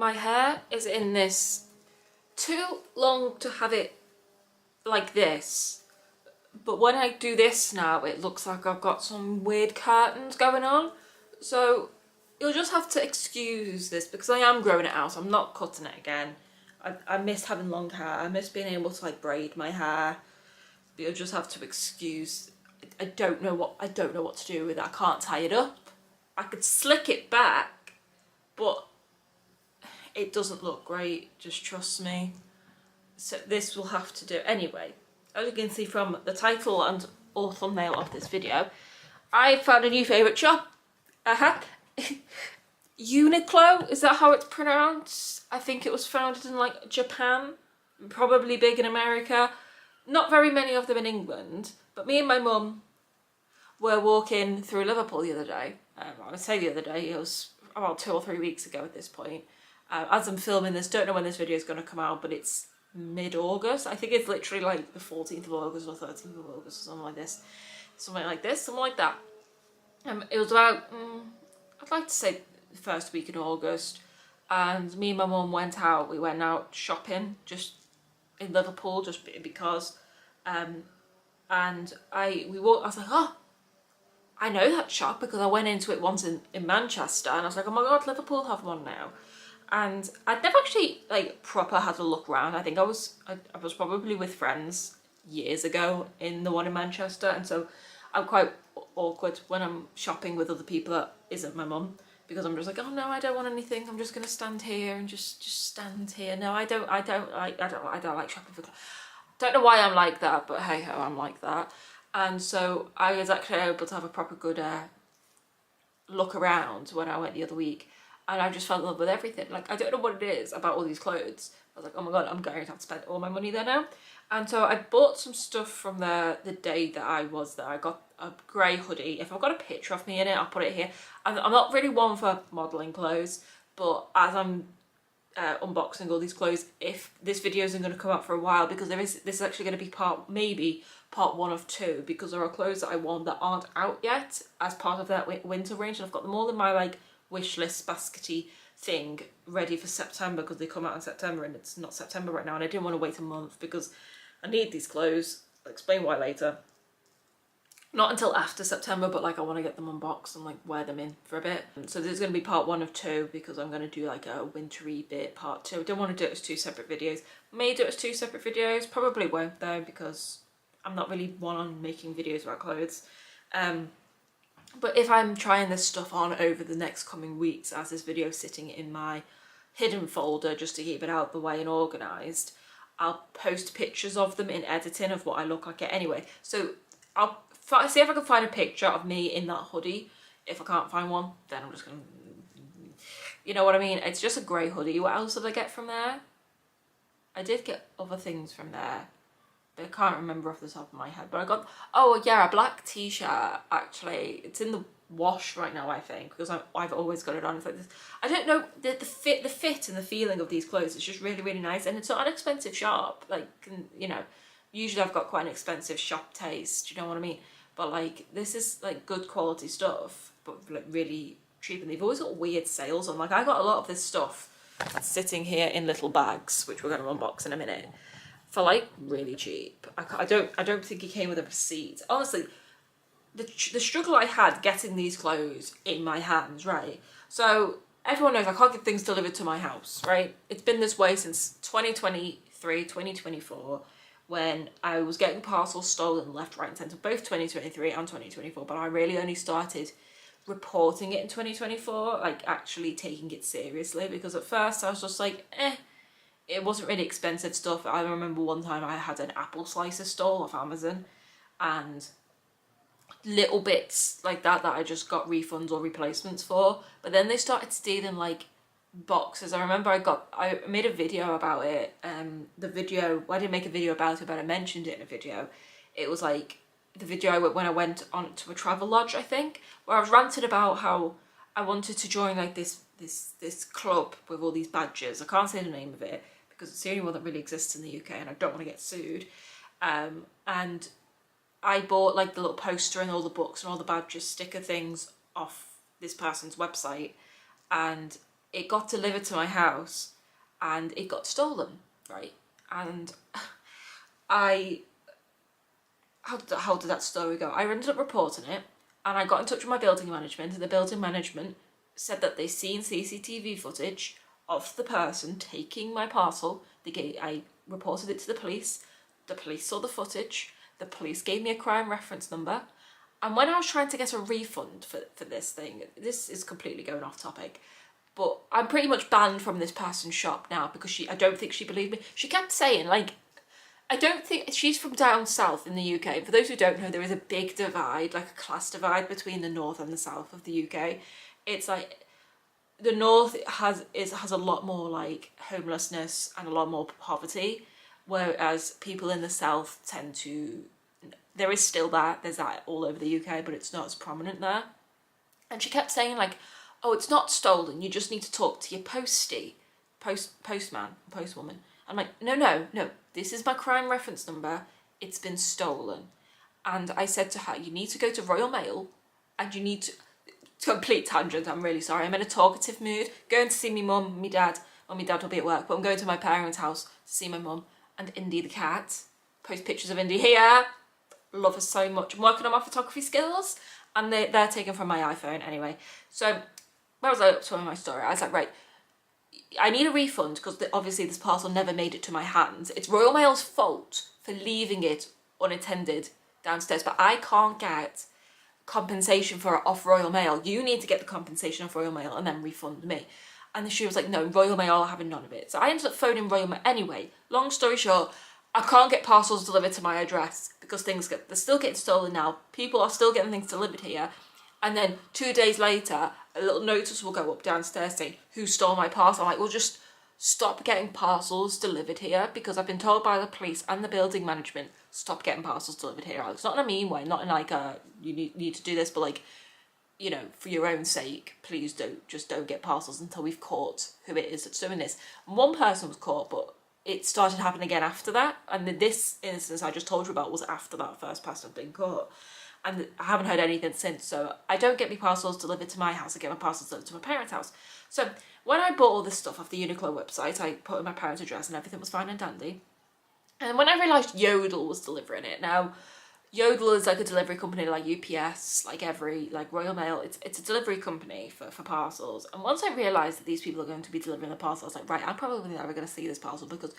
my hair is in this, too long to have it like this, but when I do this now it looks like I've got some weird curtains going on, so you'll just have to excuse this because I am growing it out. I'm not cutting it again. I miss having long hair. I miss being able to like braid my hair, but you'll just have to excuse. I don't know what to do with it. I can't tie it up. I could slick it back, but it doesn't look great, just trust me. So this will have to do. Anyway, as you can see from the title and or thumbnail of this video, I found a new favourite shop. Uniqlo, is that how it's pronounced? I think it was founded in like Japan, probably big in America. Not very many of them in England, but me and my mum were walking through Liverpool the other day. I would say the other day, it was about 2 or 3 weeks ago at this point. As I'm filming this, don't know when this video is going to come out, but it's mid-August. I think it's literally like the 14th of August or 13th of August or something like this. Something like that. It was about, I'd like to say the first week in August, and me and my mum went out. We went out shopping just in Liverpool just because, and we walked. I was like, oh, I know that shop because I went into it once in Manchester, and I was like, oh my god, Liverpool have one now. And I'd never actually like proper had a look around. I think I was probably with friends years ago in the one in Manchester, and so I'm quite awkward when I'm shopping with other people that isn't my mum, because I'm just like, oh no, I don't want anything. I'm just gonna stand here and just stand here. No, I don't like shopping for clothes. Don't know why I'm like that, but hey ho, I'm like that. And so I was actually able to have a proper good look around when I went the other week, and I just fell in love with everything. Like, I don't know what it is about all these clothes. I was like, oh my god, I'm going to have to spend all my money there now. And so I bought some stuff from the day that I was there. I got a grey hoodie. If I've got a picture of me in it, I'll put it here. I'm not really one for modelling clothes, but as I'm unboxing all these clothes, if this video isn't going to come out for a while, because this is actually going to be maybe part 1 of 2, because there are clothes that I want that aren't out yet as part of that winter range, and I've got them all in my like wish list baskety thing ready for September, because they come out in September and it's not September right now, and I didn't want to wait a month because I need these clothes. I'll explain why later. Not until after September, but like I want to get them unboxed and like wear them in for a bit. So there's going to be part 1 of 2, because I'm going to do like a wintry bit part 2. I don't want to do it as 2 separate videos. May do it as 2 separate videos, probably won't though, because I'm not really one on making videos about clothes. But if I'm trying this stuff on over the next coming weeks, as this video is sitting in my hidden folder just to keep it out of the way and organised, I'll post pictures of them in editing of what I look like anyway. So I'll see if I can find a picture of me in that hoodie. If I can't find one, then I'm just gonna, you know what I mean? It's just a grey hoodie. What else did I get from there? I did get other things from there, but I can't remember off the top of my head. But I got, oh yeah, a black t-shirt actually. It's in the wash right now, I think, because I've always got it on. It's like this. I don't know, the fit and the feeling of these clothes is just really, really nice, and it's not an expensive shop. Like, you know, usually I've got quite an expensive shop taste, you know what I mean? But like, this is like good quality stuff, but like really cheap, and they've always got weird sales on. Like, I got a lot of this stuff sitting here in little bags, which we're going to unbox in a minute, for like really cheap. I don't think it came with a receipt. Honestly, the struggle I had getting these clothes in my hands, right? So everyone knows I can't get things delivered to my house, right? It's been this way since 2023, 2024, when I was getting parcels stolen left, right and centre, both 2023 and 2024, but I really only started reporting it in 2024, like actually taking it seriously, because at first I was just like, it wasn't really expensive stuff. I remember one time I had an apple slicer stole off Amazon, and little bits like that I just got refunds or replacements for. But then they started stealing like boxes. I remember I made a video about it. The video, I didn't make a video about it, but I mentioned it in a video. It was like the video when I went on to a travel lodge, I think, where I was ranting about how I wanted to join like this club with all these badges. I can't say the name of it because it's the only one that really exists in the UK, and I don't want to get sued. And I bought like the little poster and all the books and all the badges, sticker things off this person's website, and it got delivered to my house and it got stolen, right? And how did that story go? I ended up reporting it, and I got in touch with my building management, and the building management said that they seen CCTV footage of the person taking my parcel. I reported it to the police saw the footage, the police gave me a crime reference number, and when I was trying to get a refund for this thing, this is completely going off topic, but I'm pretty much banned from this person's shop now because I don't think she believed me. She kept saying, like, I don't think, she's from down south in the UK. For those who don't know, there is a big divide, like a class divide between the north and the south of the UK. It's like, the north has a lot more like homelessness and a lot more poverty, whereas people in the south tend to, there is still that, there's that all over the UK, but it's not as prominent there. And she kept saying, like, oh, it's not stolen, you just need to talk to your postwoman. I'm like, no, this is my crime reference number, it's been stolen. And I said to her, you need to go to Royal Mail, and you need to, complete tangent, I'm really sorry, I'm in a talkative mood, going to see my mum, my dad, well, my dad will be at work, but I'm going to my parents' house to see my mum, and Indy the cat. Post pictures of Indy here, love her so much. I'm working on my photography skills, and they're taken from my iPhone anyway. So, where was I up to in my story? I was like, right, I need a refund because obviously this parcel never made it to my hands. It's Royal Mail's fault for leaving it unattended downstairs, but I can't get compensation for it off Royal Mail. You need to get the compensation off Royal Mail and then refund me. And she was like, no, Royal Mail are having none of it. So I ended up phoning Royal Mail. Anyway, long story short, I can't get parcels delivered to my address because they're still getting stolen now. People are still getting things delivered here. And then 2 days later, a little notice will go up downstairs saying, who stole my parcel? I'm like, well, just stop getting parcels delivered here because I've been told by the police and the building management, stop getting parcels delivered here. It's not in a mean way, not in like a, you need to do this, but like, you know, for your own sake, please don't get parcels until we've caught who it is that's doing this. And one person was caught, but it started happening again after that. And this instance I just told you about was after that first person had been caught. And I haven't heard anything since, so I don't get my parcels delivered to my house, I get my parcels delivered to my parents' house. So when I bought all this stuff off the Uniqlo website, I put in my parents' address and everything was fine and dandy. And when I realised Yodel was delivering it, now Yodel is like a delivery company like UPS, like Royal Mail, it's a delivery company for parcels. And once I realised that these people are going to be delivering the parcel, I was like, right, I'm probably never going to see this parcel because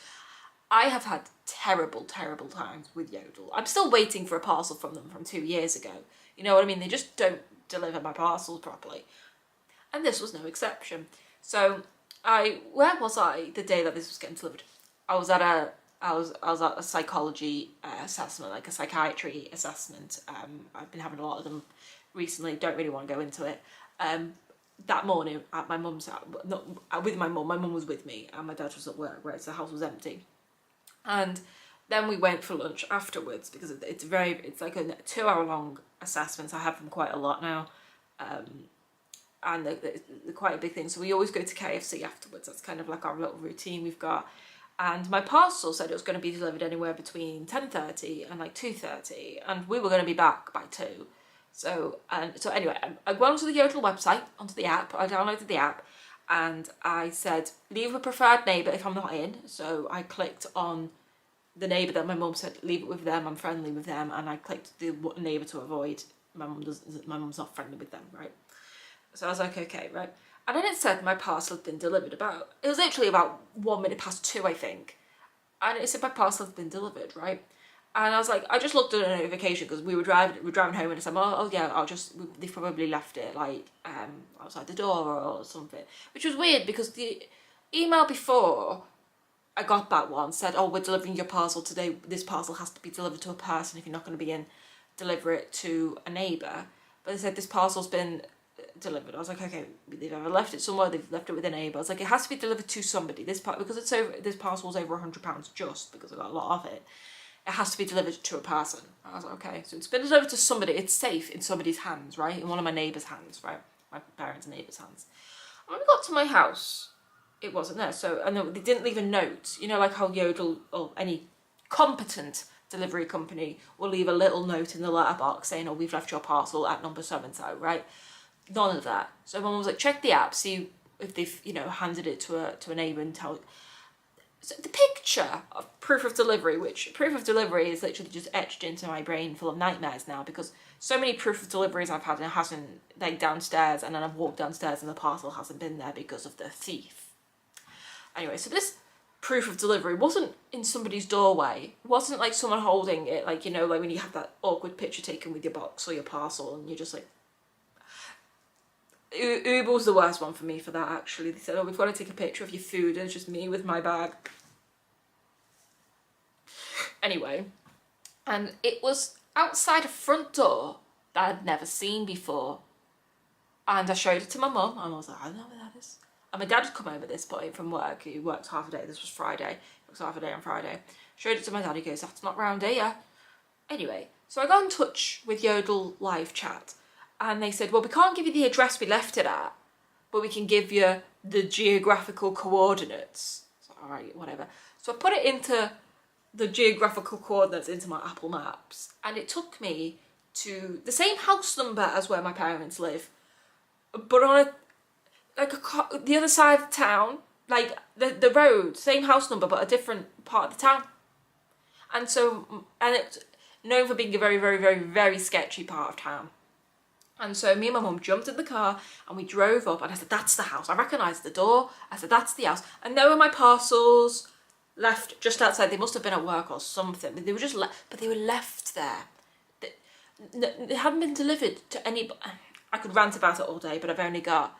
I have had terrible, terrible times with Yodel. I'm still waiting for a parcel from them from 2 years ago. You know what I mean? They just don't deliver my parcels properly. And this was no exception. So where was I the day that this was getting delivered? I was at a psychology assessment, like a psychiatry assessment. I've been having a lot of them recently, don't really want to go into it. That morning at my mum's house, not with my mum was with me and my dad was at work, right, so the house was empty. And then we went for lunch afterwards because it's like a 2 hour long assessment. I have them quite a lot now. And they're quite a big thing. So we always go to KFC afterwards. That's kind of like our little routine we've got. And my parcel said it was going to be delivered anywhere between 10:30 and like 2:30. And we were going to be back by 2. So anyway, I went onto the Yodel website, onto the app. I downloaded the app. And I said, leave a preferred neighbour if I'm not in. So I clicked on the neighbour that my mum said, leave it with them, I'm friendly with them. And I clicked the neighbour to avoid, my mum's not friendly with them, right? So I was like, okay, right. And then it said my parcel had been delivered it was literally about 1 minute past 2, I think. And it said my parcel had been delivered, right? And I was like, I just looked at a notification because we were driving home and I said, oh yeah, they've probably left it like outside the door or something. Which was weird because the email before I got that one said, oh, we're delivering your parcel today. This parcel has to be delivered to a person. If you're not going to be in, deliver it to a neighbour. But they said this parcel's been delivered. I was like, okay, they've either left it somewhere, they've left it with a neighbour. I was like, it has to be delivered to somebody. This parcel's over £100 just because I got a lot of it. It has to be delivered to a person. I was like, okay, so it's been delivered to somebody. It's safe in somebody's hands, right? In one of my neighbour's hands, right? My parents' neighbour's hands. And when we got to my house, it wasn't there. So, and they didn't leave a note. You know, like how Yodel or any competent delivery company will leave a little note in the letterbox saying, oh, we've left your parcel at number so-and-so, right? None of that. So Mum was like, check the app, see if they've, you know, handed it to a neighbour and tell. So the picture of proof of delivery, which proof of delivery is literally just etched into my brain full of nightmares now, because so many proof of deliveries I've had and it hasn't, like downstairs, and then I've walked downstairs and the parcel hasn't been there because of the thief. Anyway, so this proof of delivery wasn't in somebody's doorway. It wasn't like someone holding it, like, you know, like when you have that awkward picture taken with your box or your parcel and you're just like... Uber was the worst one for me for that, actually. They said, oh, we've got to take a picture of your food, and it's just me with my bag. Anyway, and it was outside a front door that I'd never seen before. And I showed it to my mum, and I was like, I don't know where that is. And my dad had come home at this point from work. He worked half a day. This was Friday. He works half a day on Friday. Showed it to my dad. He goes, that's not round here. Anyway, so I got in touch with Yodel live chat. And they said, well, we can't give you the address we left it at, but we can give you the geographical coordinates. So, all right, whatever. So I put it into the geographical coordinates into my Apple Maps, and it took me to the same house number as where my parents live, but on the other side of town, like the road, same house number, but a different part of the town. And so, and it's known for being a very, very, very, very sketchy part of town. And so me and my mum jumped in the car and we drove up, and I said, that's the house. I recognised the door. I said, that's the house. And there were my parcels left just outside. They must have been at work or something. They were just but they were left there. They hadn't been delivered to anybody. I could rant about it all day, but I've only got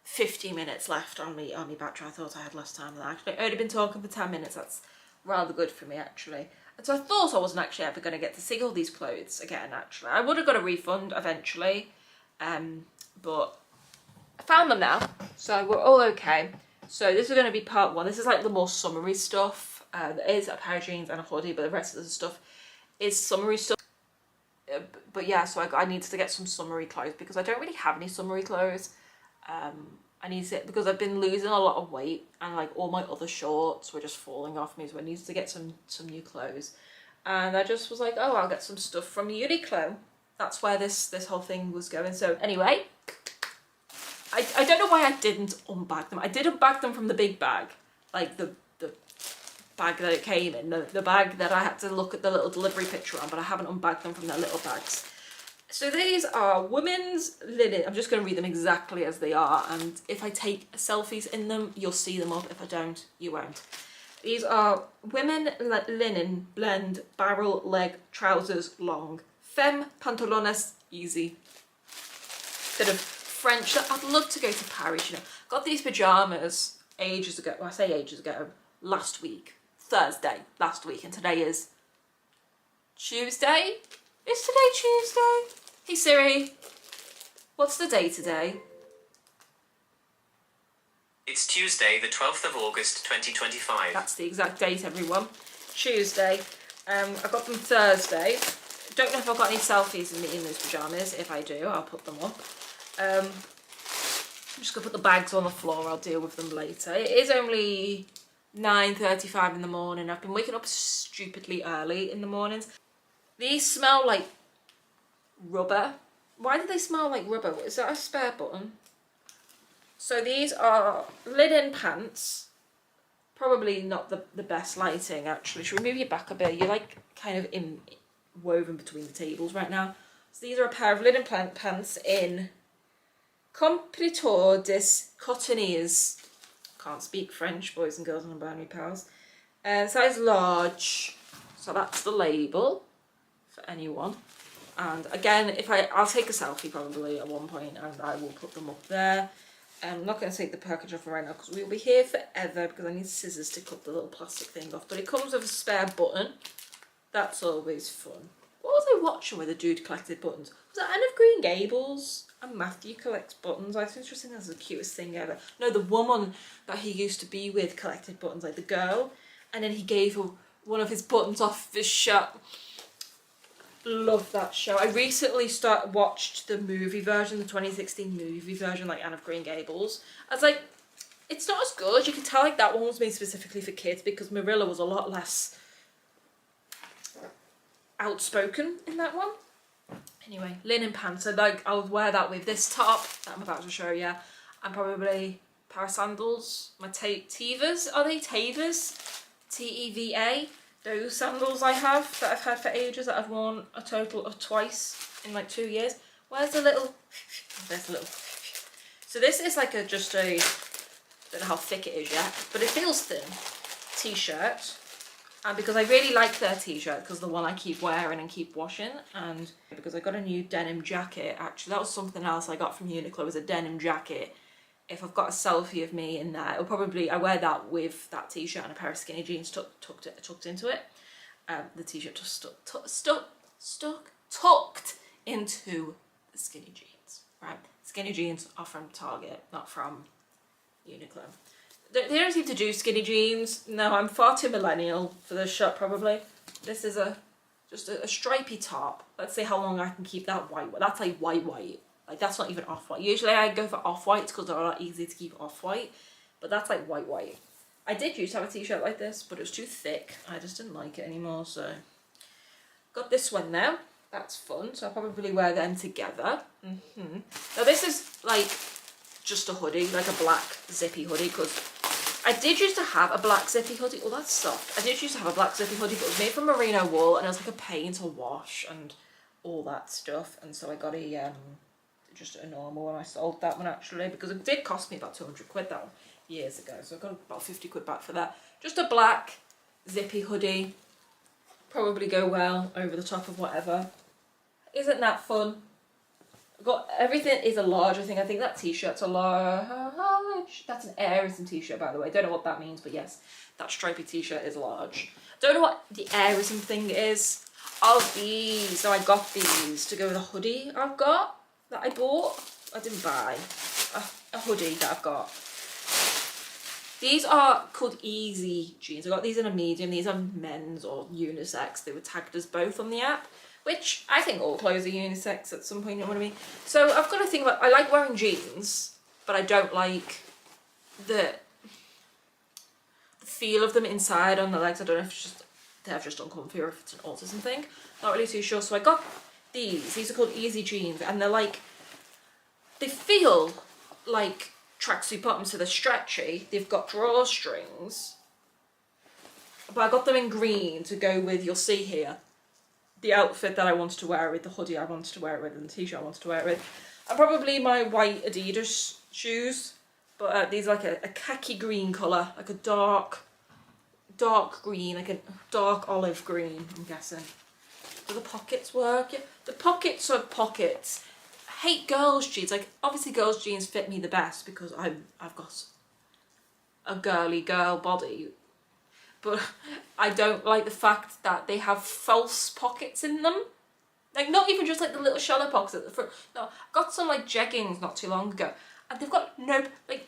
50 minutes left on me battery. I thought I had less time than that. Actually, I've only been talking for 10 minutes. That's rather good for me, actually. And so I thought I wasn't actually ever going to get to see all these clothes again, actually. I would have got a refund eventually, but I found them now, so we're all okay. So this is going to be part one. This is like the more summery stuff. There is a pair of jeans and a hoodie, but the rest of the stuff is summery stuff. But yeah, so I needed to get some summery clothes because I don't really have any summery clothes. I need to, because I've been losing a lot of weight and like all my other shorts were just falling off me, so I needed to get some new clothes. And I just was like, oh, I'll get some stuff from Uniqlo. That's where this whole thing was going. So anyway, I don't know why I didn't unbag them. I did unbag them from the big bag, like the bag that it came in, the bag that I had to look at the little delivery picture on, but I haven't unbagged them from their little bags. So these are women's linen. I'm just going to read them exactly as they are, and if I take selfies in them, you'll see them up. If I don't, you won't. These are women linen blend barrel leg trousers long. Femme pantalones easy. Bit of French. I'd love to go to Paris, you know. Got these pyjamas ages ago. Well, I say ages ago. Last week. Thursday. Last week. And today is Tuesday. Is today Tuesday? Hey Siri, what's the day today? It's Tuesday, the 12th of August, 2025. That's the exact date, everyone. Tuesday. I got them Thursday. Don't know if I've got any selfies of me in those pyjamas. If I do, I'll put them up. I'm just going to put the bags on the floor. I'll deal with them later. It is only 9:35 in the morning. I've been waking up stupidly early in the mornings. These smell like rubber. Why do they smell like rubber? Is that a spare button? So these are linen pants. Probably not the best lighting, actually. Should we move your back a bit? You're like kind of woven between the tables right now. So these are a pair of linen pants in Completor des Cotonniers. Can't speak French, boys and girls and non-binary pals. Size large. So that's the label for anyone. And again, I'll take a selfie probably at one point, and I will put them up there. I'm not going to take the package off right now because we'll be here forever, because I need scissors to cut the little plastic thing off. But it comes with a spare button. That's always fun. What was I watching where the dude collected buttons? Was that Anne of Green Gables? And Matthew collects buttons. I think that's the cutest thing ever. No, the woman that he used to be with collected buttons, like the girl. And then he gave her one of his buttons off his shirt. Love that show. I recently watched the movie version, the 2016 movie version, like Anne of Green Gables. I was like, it's not as good. You can tell like that one was made specifically for kids, because Marilla was a lot less outspoken in that one. Anyway, linen pants. So like I'll wear that with this top that I'm about to show you, and probably pair of sandals, my Tevas, are they Tevas? T-E-V-A. Those sandals I have that I've had for ages, that I've worn a total of twice in like 2 years. Where's the little, there's the little, so this is like just a, don't know how thick it is yet, but it feels thin, t-shirt. And because I really like their t-shirt, because the one I keep wearing and keep washing, and because I got a new denim jacket, actually that was something else I got from Uniqlo, was a denim jacket. If I've got a selfie of me in there, it'll probably, I wear that with that t-shirt and a pair of skinny jeans tucked into it. The t-shirt just tucked into the skinny jeans, right? Skinny jeans are from Target, not from Uniqlo. They don't seem to do skinny jeans. No, I'm far too millennial for this shirt probably. This is just a stripy top. Let's see how long I can keep that white. That's like white. Like that's not even off-white. Usually I go for off-whites because they're a lot easier to keep off-white. But that's like white. I did used to have a t-shirt like this, but it was too thick. I just didn't like it anymore, so. Got this one now. That's fun. So I'll probably wear them together. Now this is like just a hoodie, like a black zippy hoodie, because I did used to have a black zippy hoodie. Oh, that's soft. I did used to have a black zippy hoodie, but it was made from merino wool, and it was like a pain to wash and all that stuff. And so I got a just a normal one. I sold that one actually because it did cost me about 200 quid that one years ago. So I got about 50 quid back for that. Just a black zippy hoodie. Probably go well over the top of whatever. Isn't that fun? I've got everything is a large. I think that t-shirt's a large. That's an Airism t-shirt, by the way. Don't know what that means, but yes, that stripy t-shirt is large. Don't know what the Airism thing is. Oh, these. So I got these to go with a hoodie I've got that I bought. I didn't buy a hoodie that I've got. These are called Easy jeans. I got these in a medium. These are men's or unisex. They were tagged as both on the app, which I think all clothes are unisex at some point, you know what I mean? So I've got to think about, I like wearing jeans, but I don't like the feel of them inside on the legs. I don't know if it's just, they're just uncomfy or if it's an autism thing. Not really too sure. So I got these. These are called Easy jeans, and they're like, they feel like tracksuit bottoms, so they're stretchy. They've got drawstrings, but I got them in green to go with, you'll see here, the outfit that I wanted to wear with, the hoodie I wanted to wear it with, and the t-shirt I wanted to wear it with. And probably my white Adidas shoes, but these are like a khaki green colour, like a dark green, like a dark olive green, I'm guessing. Do the pockets work? Yeah. The pockets are pockets. I hate girls' jeans. Like, obviously girls' jeans fit me the best because I've got a girly girl body. But I don't like the fact that they have false pockets in them. Like, not even just like the little shallow pockets at the front. No, I got some like jeggings not too long ago, and they've got no, like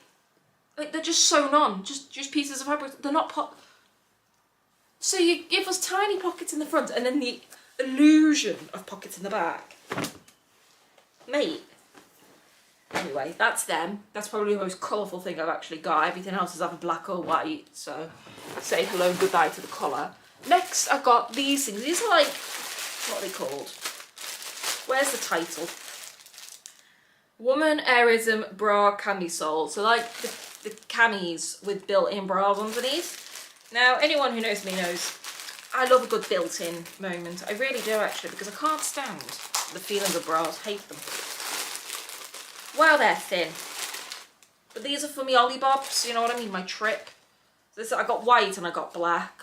they're just sewn on, just pieces of fabric. They're not so you give us tiny pockets in the front and then the illusion of pockets in the back. Mate. Anyway, that's them. That's probably the most colourful thing I've actually got. Everything else is either black or white, so say hello and goodbye to the colour. Next, I've got these things. These are like, what are they called? Where's the title? Woman Airism Bra Camisole. So like the camis with built-in bras underneath. Now, anyone who knows me knows I love a good built-in moment. I really do actually, because I can't stand the feeling of bras. Hate them. Well, they're thin. But these are for me ollie bobs, you know what I mean? My trip. This, I got white and I got black.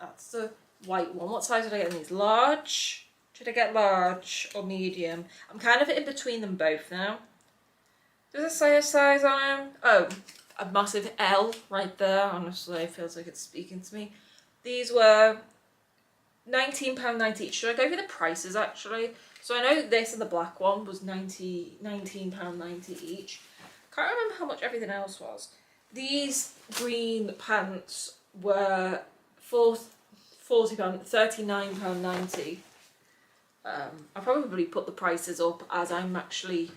That's the white one. What size did I get in these? Large? Did I get large or medium? I'm kind of in between them both now. Does it say a size on them? Oh, a massive L right there. Honestly, it feels like it's speaking to me. These were £19.90 each. Should I go over the prices actually? So I know this and the black one was £19.90 each. Can't remember how much everything else was. These green pants were £40, £39.90. I'll probably put the prices up as I'm actually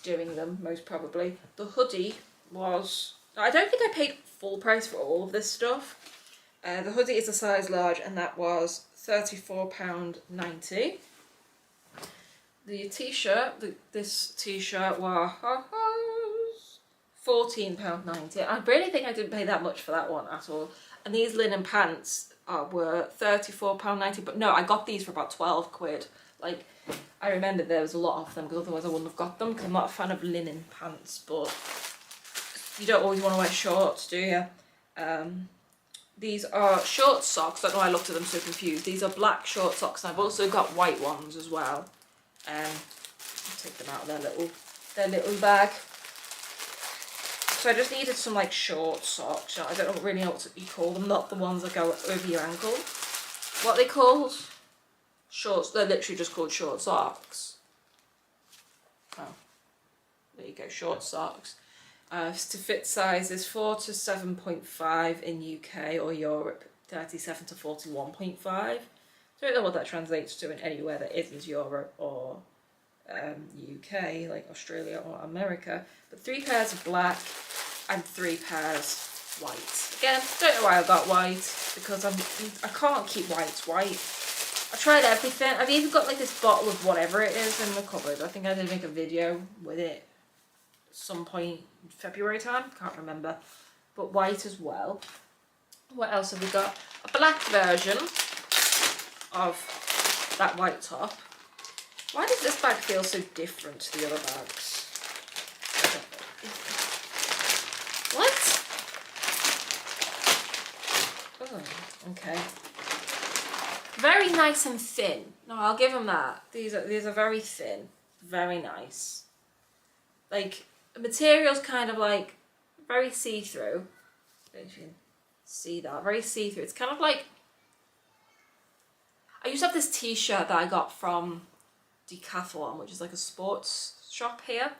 doing them, most probably. The hoodie was, I don't think I paid full price for all of this stuff. The hoodie is a size large and that was £34.90. The t-shirt, this t-shirt was £14.90. I really think I didn't pay that much for that one at all. And these linen pants were £34.90, but no, I got these for about 12 quid. Like, I remember there was a lot of them, because otherwise I wouldn't have got them, because I'm not a fan of linen pants, but you don't always want to wear shorts, do you? These are short socks. I don't know why I looked at them so confused. These are black short socks, and I've also got white ones as well. I'll take them out of their little bag. So I just needed some like short socks. I don't really know what you call them. Not the ones that go over your ankle. What are they called? Shorts. They're literally just called short socks. Oh, there you go. Short socks. To fit sizes 4 to 7.5 in UK or Europe, 37 to 41.5. Don't know what that translates to in anywhere that isn't Europe or UK, like Australia or America. But 3 pairs of black and 3 pairs white. Again, don't know why I got white, because I can't keep whites white. I tried everything. I've even got like this bottle of whatever it is in the cupboard. I think I did make a video with it some point in February time, can't remember, but white as well. What else have we got? A black version of that white top. Why does this bag feel so different to the other bags? What? Oh, okay. Very nice and thin. No, I'll give them that. These are very thin, very nice. Like, the material's kind of like very see-through. Don't you can see that? Very see-through. It's kind of like, I used to have this t-shirt that I got from Decathlon, which is like a sports shop here,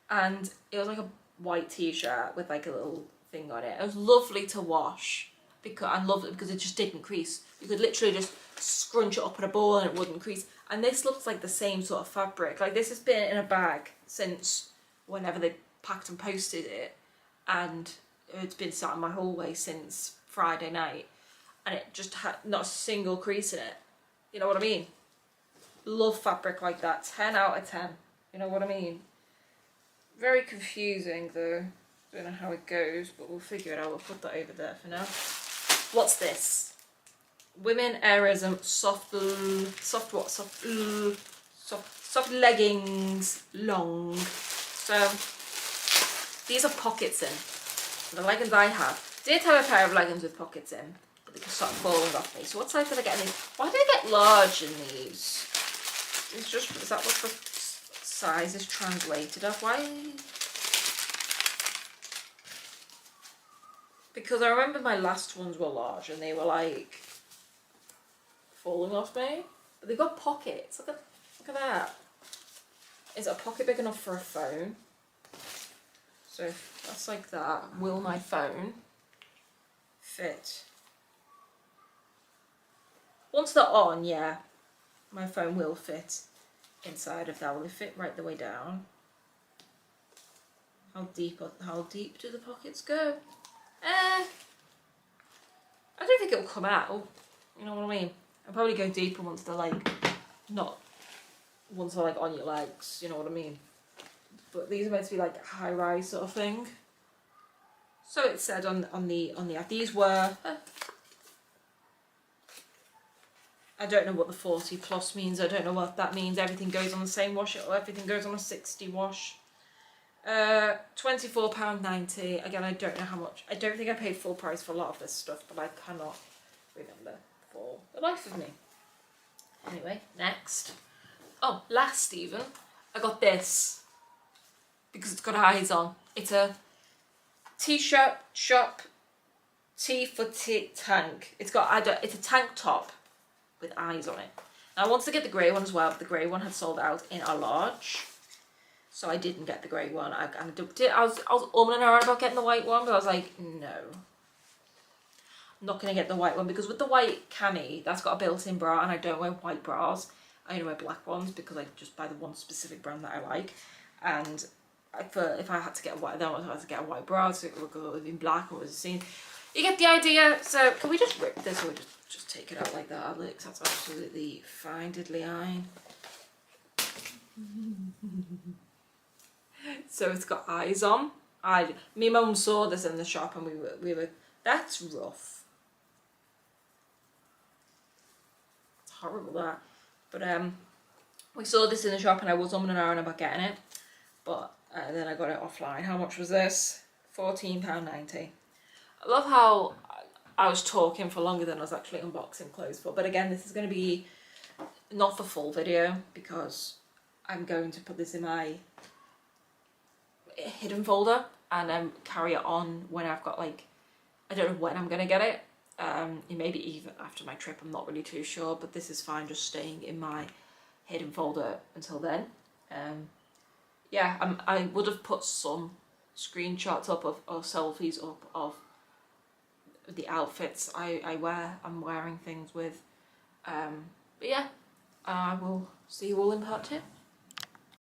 and it was like a white t-shirt with like a little thing on it. It was lovely to wash, because I loved it because it just didn't crease. You could literally just scrunch it up in a ball and it wouldn't crease. And this looks like the same sort of fabric. Like, this has been in a bag since whenever they packed and posted it, and it's been sat in my hallway since Friday night, and it just had not a single crease in it. You know what I mean? Love fabric like that. 10 out of 10. You know what I mean? Very confusing though. Don't know how it goes, but we'll figure it out. We'll put that over there for now. What's this? Women Airism soft leggings, long. So these are pockets in. The leggings I have. Did have a pair of leggings with pockets in, but they just started falling off me. So what size did I get in these? Why did I get large in these? It's just, is that what the size is translated of? Why? Because I remember my last ones were large and they were like falling off me. But they've got pockets. Look at that. Is a pocket big enough for a phone? So if that's like that. Will my phone fit? Once they're on, yeah, my phone will fit inside of that. Will it fit right the way down? How deep do the pockets go? I don't think it'll come out. You know what I mean? I'll probably go deeper once they're like once they're like on your legs. You know what I mean? But these are meant to be like high rise sort of thing. So it said on the app. These were. I don't know what the 40 plus means. I don't know what that means. Everything goes on the same wash or everything goes on a 60 wash. £24.90. Again, I don't know how much. I don't think I paid full price for a lot of this stuff, but I cannot remember for the life of me. Anyway, next. Oh, last even. I got this because it's got eyes on. It's a t-shirt shop T for tank. It's a tank top with eyes on it. Now I wanted to get the grey one as well, but the grey one had sold out in a large, so I didn't get the grey one. I was umming and ahhing about getting the white one, but I was like, no, I'm not gonna get the white one, because with the white cami, that's got a built-in bra, and I don't wear white bras. I only wear black ones because I just buy the one specific brand that I like. And if I had to get a white, then I had to get a white bra, so it would go in black or was seen. You get the idea. So can we just rip this, or just take it out like that, Alex? That's absolutely fine, diddly eye. So it's got eyes on. My mum saw this in the shop and we were, that's rough. It's horrible that. But we saw this in the shop and I was umming and ahhing about getting it. But then I got it offline. How much was this? £14.90. I love how I was talking for longer than I was actually unboxing clothes for. But again, this is going to be not the full video because I'm going to put this in my hidden folder and carry it on when I've got, like, I don't know when I'm going to get it. It may be even after my trip, I'm not really too sure. But this is fine just staying in my hidden folder until then. Yeah, I would have put some screenshots up of, or selfies up of the outfits I wear. I'm wearing things with. But yeah, I will see you all in part 2.